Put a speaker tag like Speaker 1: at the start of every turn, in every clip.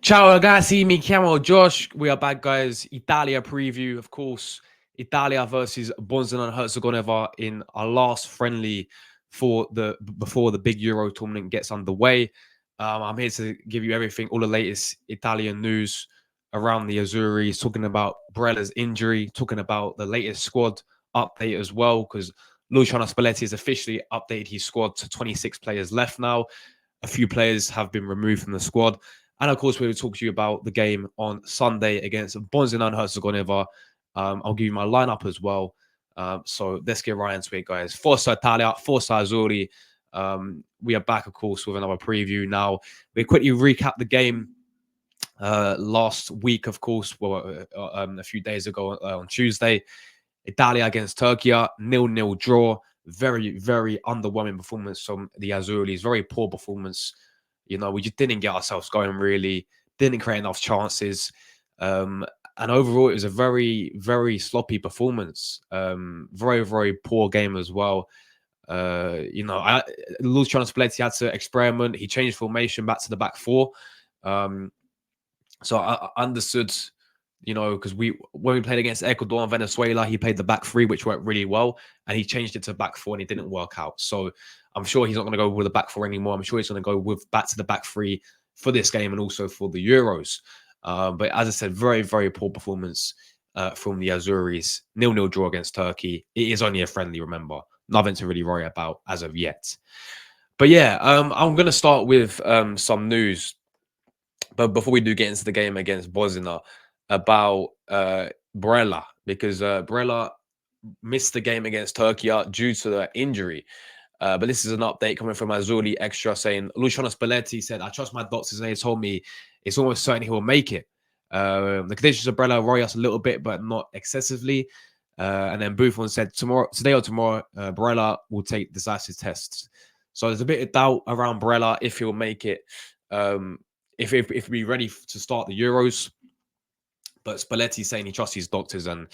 Speaker 1: Ciao ragazzi, mi chiamo Josh. We are back, guys. Italia preview, of course. Italia versus Bosnia and Herzegovina in our last friendly before the big Euro tournament gets underway. I'm here to give you everything, all the latest Italian news around the Azzurris, talking about Barella's injury, talking about the latest squad update as well, because Luciano Spalletti has officially updated his squad to 26 players left now. A few players have been removed from the squad. And of course, we will talk to you about the game on Sunday against Bosnia and Herzegovina. I'll give you my lineup as well. So let's get right into it, guys. Forza Italia, Forza Azzurri. We are back, of course, with another preview. Now, we quickly recap the game last week, of course, a few days ago on Tuesday. Italia against Turkey, 0-0 draw. Very, very underwhelming performance from the Azzurris. Very poor performance. You know, we just didn't get ourselves going really, didn't create enough chances. And overall, it was a very, very sloppy performance. Very, very poor game as well. Luciano Spalletti had to experiment. He changed formation back to the back four. So I understood, because when we played against Ecuador and Venezuela, he played the back three, which worked really well, and he changed it to back four, and it didn't work out. So I'm sure he's not going to go with the back four anymore. I'm sure he's going to go back to the back three for this game and also for the Euros. But as I said, very, very poor performance from the Azzurris. 0-0 draw against Turkey. It is only a friendly, remember. Nothing to really worry about as of yet. But yeah, I'm going to start with some news. But before we do get into the game against Bosnia, about Barella, because Barella missed the game against Turkey due to the injury. But this is an update coming from Azzurri Extra saying Luciano Spalletti said, "I trust my doctors and they told me it's almost certain he will make it." The conditions of Barella worry us a little bit, but not excessively. And then Buffon said, today or tomorrow, Barella will take decisive tests. So there's a bit of doubt around Barella if he'll make it. If we're ready to start the Euros. But Spalletti's saying he trusts his doctors and,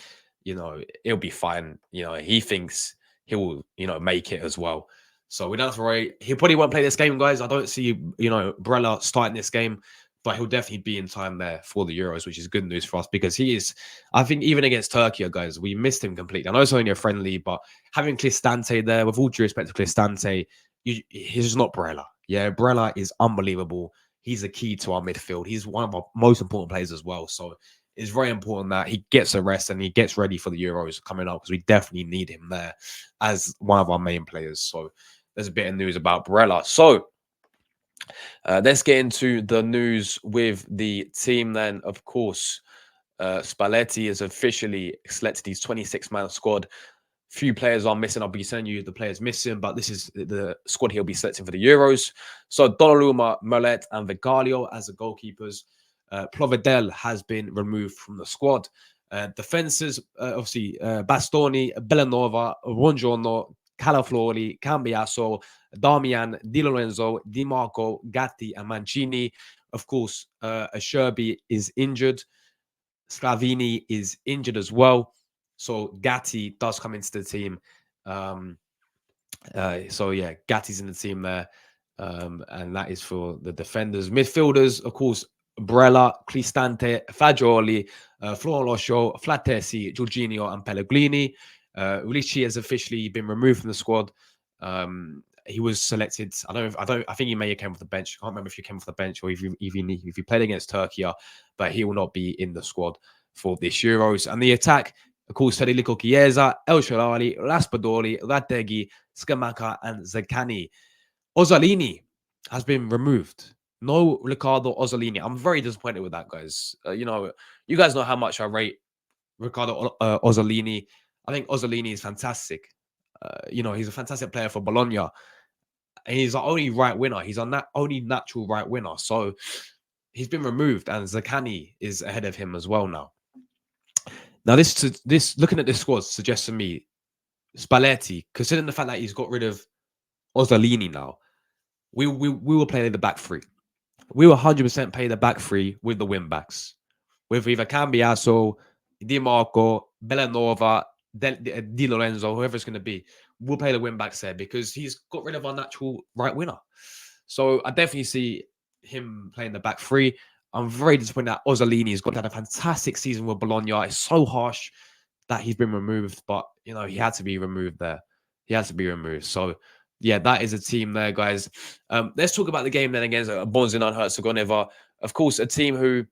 Speaker 1: it'll be fine. He thinks he will, make it as well. So we don't have to worry. He probably won't play this game, guys. I don't see, Barella starting this game, but he'll definitely be in time there for the Euros, which is good news for us because he is, I think, even against Turkey, guys, we missed him completely. I know it's only a friendly, but having Cristante there, with all due respect to Cristante, he's just not Barella. Yeah, Barella is unbelievable. He's a key to our midfield. He's one of our most important players as well. So it's very important that he gets a rest and he gets ready for the Euros coming up because we definitely need him there as one of our main players. So there's a bit of news about Barella. So let's get into the news with the team then. Of course, Spalletti has officially selected his 26-man squad. Few players are missing. I'll be sending you the players missing, but this is the squad he'll be selecting for the Euros. So Donnarumma, Molet, and Vigalio as the goalkeepers. Provedel has been removed from the squad. Defenses, obviously, Bastoni, Bellanova, Buongiorno, Calaflori, Cambiaso, Damian, Di Lorenzo, Di Marco, Gatti, and Mancini. Of course, Asherbi is injured. Sclavini is injured as well. So Gatti does come into the team. Gatti's in the team there. And that is for the defenders. Midfielders, of course, Barella, Cristante, Fagioli, Florosho, Flattesi, Jorginho, and Pellegrini. Ricci has officially been removed from the squad. He was selected. I think he may have came off the bench. I can't remember if he came off the bench or if he played against Turkey, but he will not be in the squad for this Euros. And the attack, of course, Federico Chiesa, El Shaarawy, Raspadori, Rategui, Scamacca, and Zaccagni. Ozzolini has been removed. No Riccardo Ozzolini. I'm very disappointed with that, guys. You guys know how much I rate Riccardo Ozzolini. I think Ozzolini is fantastic. He's a fantastic player for Bologna. And he's our only right winner. He's our only natural right winner. So he's been removed, and Zaccagni is ahead of him as well now. Now, this looking at this squad suggests to me Spalletti, considering the fact that he's got rid of Ozzolini now, we will play the back three. We will 100% play the back three with the wing backs, with either Cambiaso, Di Marco, Bellanova, Di Lorenzo, whoever it's going to be. We'll play the wing backs there because he's got rid of our natural right winner. So I definitely see him playing the back three. I'm very disappointed that Ozzolini's got had a fantastic season with Bologna. It's so harsh that he's been removed, but he had to be removed there. He had to be removed. So yeah, that is a team there, guys. Let's talk about the game then against Bosnia and Herzegovina. Of course, a team who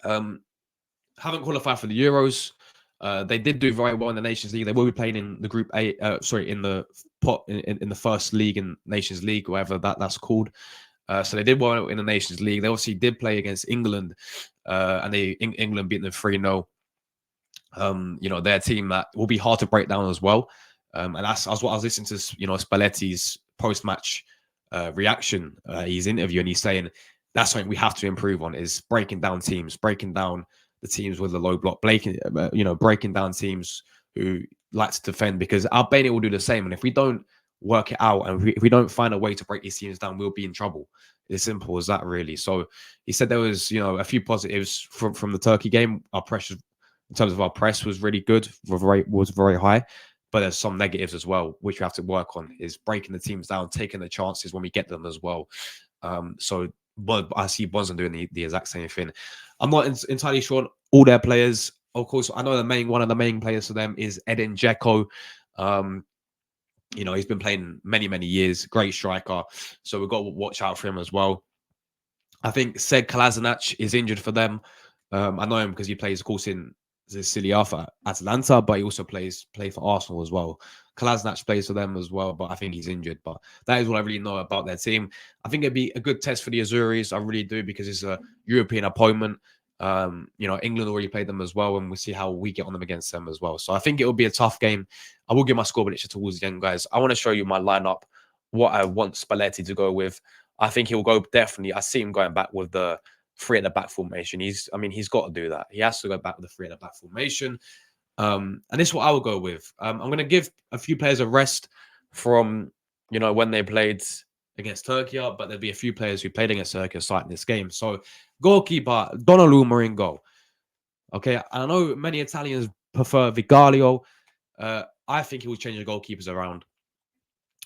Speaker 1: um, haven't qualified for the Euros. They did do very well in the Nations League. They will be playing in the Group A. In the pot in the first league in Nations League, whatever that's called. So they did well in the Nations League. They obviously did play against England, and England beat them 3-0. They're a team that will be hard to break down as well. And that's what I was listening to, Spalletti's post-match reaction, his interview, and he's saying that's something we have to improve on, is breaking down teams, breaking down the teams with the low block, breaking down teams who like to defend, because Albania will do the same. And if we don't work it out and if we don't find a way to break these teams down, we'll be in trouble. It's simple as that, really. So he said there was, a few positives from the Turkey game. Our pressure, in terms of our press, was really good, was very high. But there's some negatives as well, which we have to work on, is breaking the teams down, taking the chances when we get them as well. But I see Bosnia doing the exact same thing. I'm not entirely sure on all their players. Of course, I know one of the main players for them is Edin Dzeko. He's been playing many years, great striker. So we've got to watch out for him as well. I think Sed Kalazanac is injured for them. I know him because he plays, of course, in Sicily for Atalanta, but he also plays for Arsenal as well. Kalazanac plays for them as well, but I think he's injured. But that is what I really know about their team. I think it'd be a good test for the Azuris. I really do, because it's a European opponent. England already played them as well, and we'll see how we get on them against them as well. So I think it will be a tough game. I will give my score prediction towards the end, guys. I want to show you my lineup, what I want Spalletti to go with. I think he'll go definitely. I see him going back with the 3 at the back formation. He's got to do that. He has to go back with the 3 at the back formation. And this is what I will go with. I'm going to give a few players a rest from, when they played against Turkey, but there'll be a few players who played against Turkey starting this game. So goalkeeper, Donnarumma in goal. Okay, I know many Italians prefer Vigalio. I think he will change the goalkeepers around.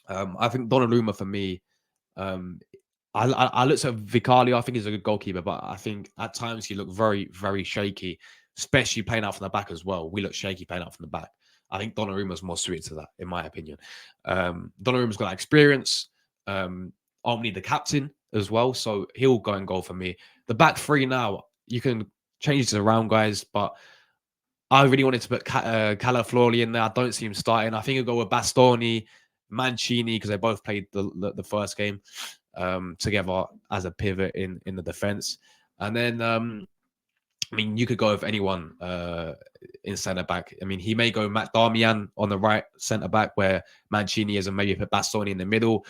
Speaker 1: I think Donnarumma, for me, I looked at Vicario. I think he's a good goalkeeper, but I think at times he looked very, very shaky, especially playing out from the back as well. We look shaky playing out from the back. I think Donnarumma's more suited to that, in my opinion. Donnarumma's got that experience. Omni, the captain, as well, so he'll go and goal for me. The back 3 now, you can change this around, guys, but I really wanted to put Calaflori in there. I don't see him starting. I think he'll go with Bastoni, Mancini, because they both played the first game together as a pivot in the defense. And then, you could go with anyone in centre back. He may go Matt Darmian on the right centre back, where Mancini is, and maybe put Bastoni in the middle.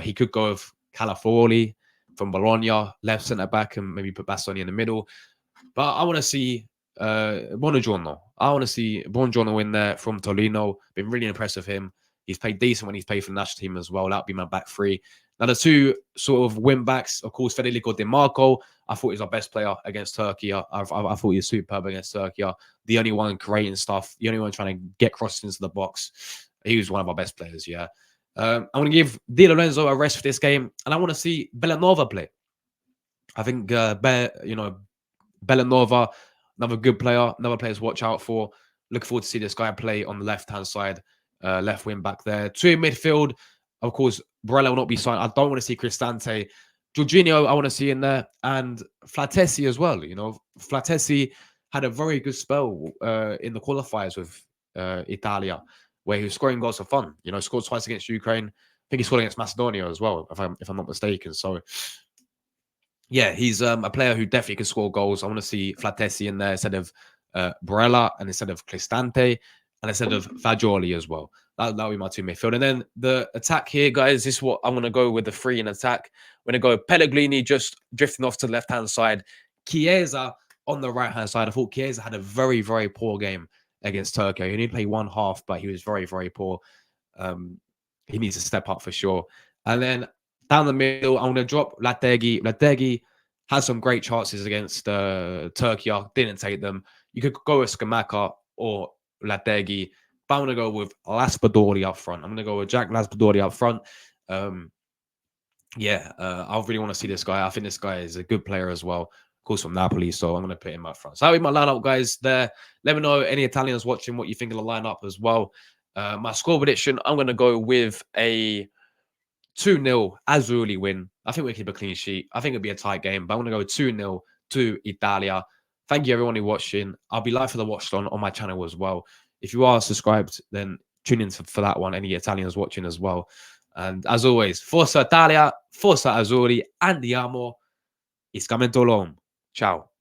Speaker 1: He could go with Calaflori from Bologna, left centre back, and maybe put Bastoni in the middle. But I want to see Buongiorno. I want to see Buongiorno in there from Torino. Been really impressed with him. He's played decent when he's played for the national team as well. That'll be my back 3. Now, the 2 sort of win backs, of course, Federico Di Marco. I thought he was our best player against Turkey. I thought he was superb against Turkey. The only one creating stuff, the only one trying to get crosses into the box. He was one of our best players, yeah. I'm going to give Di Lorenzo a rest for this game, and I want to see Bellanova play. I think, Bellanova, another good player, another player to watch out for. Looking forward to see this guy play on the left-hand side, left wing back there. 2 in midfield, of course, Barella will not be signed. I don't want to see Cristante. Jorginho, I want to see in there. And Flatesi as well. Flatesi had a very good spell in the qualifiers with Italia, where he was scoring goals for fun. Scored twice against Ukraine. I think he scored against Macedonia as well, if I'm not mistaken. So, yeah, he's a player who definitely can score goals. I want to see Flatesi in there instead of Barella, and instead of Cristante, and instead of Fagioli as well. That'll be my 2 midfield. And then the attack here, guys, this is what I'm going to go with, the 3 in attack. We're going to go Pellegrini just drifting off to the left-hand side. Chiesa on the right-hand side. I thought Chiesa had a very, very poor game against Turkey. He only played 1 half, but he was very, very poor. He needs to step up for sure. And then down the middle, I'm going to drop Lategi. Lategi had some great chances against Turkey. Didn't take them. You could go with Skamaka or Lategi. But I'm going to go with Laspadori up front. I'm going to go with Jack Laspadori up front. Yeah, I really want to see this guy. I think this guy is a good player as well. Of course, from Napoli, so I'm going to put him up front. So that'll be my lineup, guys. There. Let me know any Italians watching what you think of the lineup as well. My score prediction, I'm going to go with a 2-0 Azzurri win. I think we keep a clean sheet. I think it'll be a tight game, but I'm going to go 2-0 to Italia. Thank you, everyone who's watching. I'll be live for the watch on my channel as well. If you are subscribed, then tune in for that one. Any Italians watching as well. And as always, Forza Italia, Forza Azzurri, andiamo. Iscamento l'uomo. Ciao.